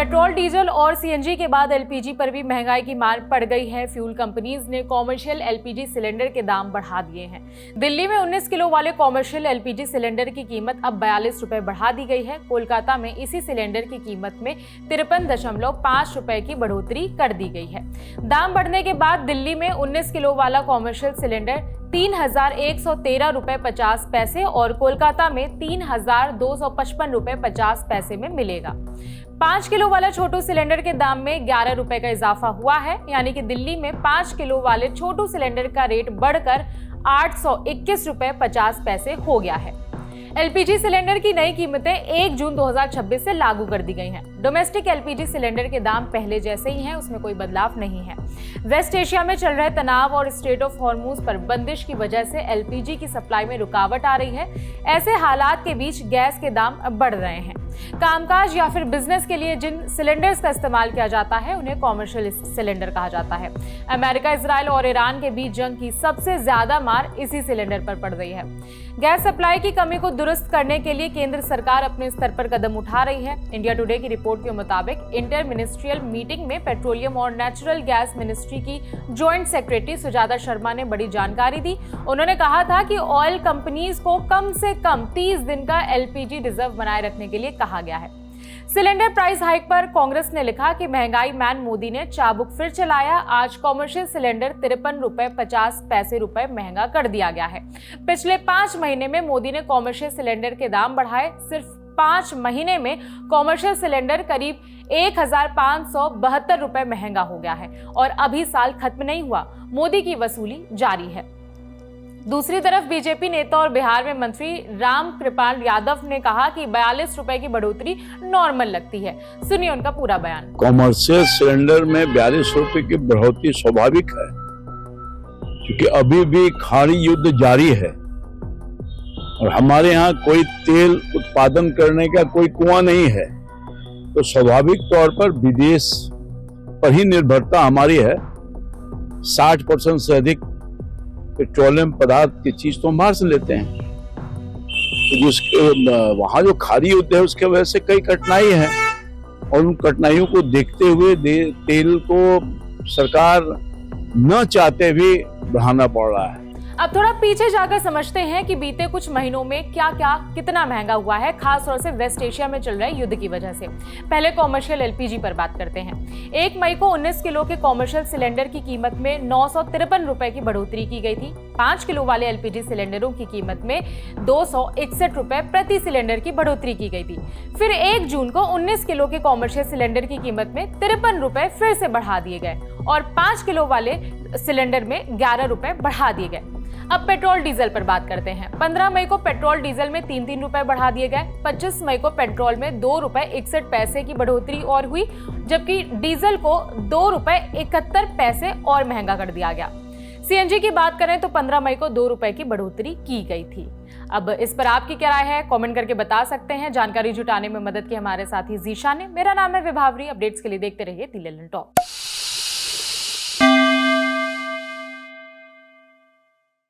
Petrol, diesel और CNG के बाद एलपीजी पर भी महंगाई की मार पड़ गई है। फ्यूल कंपनीज ने कॉमर्शियल एलपीजी सिलेंडर के दाम बढ़ा दिए हैं। दिल्ली में 19 किलो वाले कॉमर्शियल एलपीजी सिलेंडर की कीमत अब 42 रुपए बढ़ा दी गई है। कोलकाता में इसी सिलेंडर की कीमत में 53.5 रुपए की बढ़ोतरी कर दी गई है। दाम बढ़ने के बाद दिल्ली में 19 किलो वाला कॉमर्शियल सिलेंडर 3,113 रुपए 50 पैसे और कोलकाता में 3,255 रुपए 50 पैसे में मिलेगा। 5 किलो वाला छोटू सिलेंडर के दाम में 11 रुपए का इजाफा हुआ है, यानी कि दिल्ली में 5 किलो वाले छोटू सिलेंडर का रेट बढ़कर 821 रुपए 50 पैसे हो गया है। एलपीजी सिलेंडर की नई कीमतें 1 जून 2026 से लागू कर दी गई हैं। डोमेस्टिक एलपीजी सिलेंडर के दाम पहले जैसे ही हैं, उसमें कोई बदलाव नहीं है। वेस्ट एशिया में चल रहे तनाव और स्ट्रेट ऑफ हॉर्मुज पर बंदिश की वजह से एलपीजी की सप्लाई में रुकावट आ रही है। ऐसे हालात के बीच गैस के दाम बढ़ रहे हैं। कामकाज या फिर बिजनेस के लिए जिन सिलेंडर्स का इस्तेमाल किया जाता है उन्हें कॉमर्शियल सिलेंडर कहा जाता है। अमेरिका, इजराइल और ईरान के बीच जंग की सबसे ज्यादा मार इसी सिलेंडर पर पड़ रही है। गैस सप्लाई की कमी को दुरुस्त करने के लिए केंद्र सरकार अपने स्तर पर कदम उठा रही है। इंडिया टुडे की रिपोर्ट के मुताबिक इंटर मिनिस्ट्रियल मीटिंग में पेट्रोलियम और नेचुरल गैस मिनिस्ट्री की जॉइंट सेक्रेटरी सुजाता शर्मा ने बड़ी जानकारी दी। उन्होंने कहा था कि ऑयल कंपनीज को कम से कम 30 दिन का एलपीजी रिजर्व बनाए रखने के लिए कहा गया है। सिलेंडर प्राइस हाइक पर कांग्रेस ने लिखा कि महंगाई मैन मोदी ने चाबुक फिर चलाया। आज कॉमर्शियल सिलेंडर 53 रुपए 50 पैसे रुपए महंगा कर दिया गया है। पिछले 5 महीने में मोदी ने कॉमर्शियल सिलेंडर के दाम बढ़ाए। सिर्फ 5 महीने में कॉमर्शियल सिलेंडर करीब 1,572 रुपए महंगा हो गया है और अभी साल खत्म नहीं हुआ, मोदी की वसूली जारी है। दूसरी तरफ बीजेपी नेता और बिहार में मंत्री राम कृपाल यादव ने कहा कि 42 रुपए की बढ़ोतरी नॉर्मल लगती है। सुनिए उनका पूरा बयान। कॉमर्शियल सिलेंडर में 42 रुपए की बढ़ोतरी स्वाभाविक है, क्योंकि अभी भी खाड़ी युद्ध जारी है और हमारे यहाँ कोई तेल उत्पादन करने का कोई कुआं नहीं है, तो स्वाभाविक तौर पर विदेश पर ही निर्भरता हमारी है। 60% से अधिक पेट्रोलियम पदार्थ की चीज तो हम बाहर से लेते हैं, तो वहां जो खाड़ी युद्ध है उसके वजह से कई कठिनाई है और उन कठिनाइयों को देखते हुए तेल को सरकार न चाहते भी बढ़ाना पड़ रहा है। अब थोड़ा पीछे जाकर समझते हैं कि बीते कुछ महीनों में कितना महंगा हुआ है, खास तौर से वेस्ट एशिया में चल रहे युद्ध की वजह से। पहले कॉमर्शियल एलपीजी पर बात करते हैं। 1 मई को 19 किलो के कॉमर्शियल सिलेंडर की कीमत में 953 रुपए की बढ़ोतरी की गई थी। 5 किलो वाले एलपीजी सिलेंडरों की कीमत में 261 रुपए प्रति सिलेंडर की बढ़ोतरी की गई थी। फिर 1 जून को 19 किलो के कॉमर्शियल सिलेंडर की कीमत में 53 रुपए फिर से बढ़ा दिए गए और 5 किलो वाले सिलेंडर में 11 रुपए बढ़ा दिए गए। अब पेट्रोल डीजल पर बात करते हैं। 15 मई को पेट्रोल डीजल में 3 रुपए बढ़ा दिए गए। 25 मई को पेट्रोल में 2 रुपए 61 पैसे की बढ़ोतरी और हुई, जबकि डीजल को 2 रुपए 71 पैसे और महंगा कर दिया गया। सीएनजी की बात करें तो 15 मई को 2 रुपए की बढ़ोतरी की गई थी। अब इस पर आपकी क्या राय है, कमेंट करके बता सकते हैं। जानकारी जुटाने में मदद की हमारे साथी जीशा ने। मेरा नाम है विभावरी। अपडेट्स के लिए देखते रहिए टीएलएन टॉप।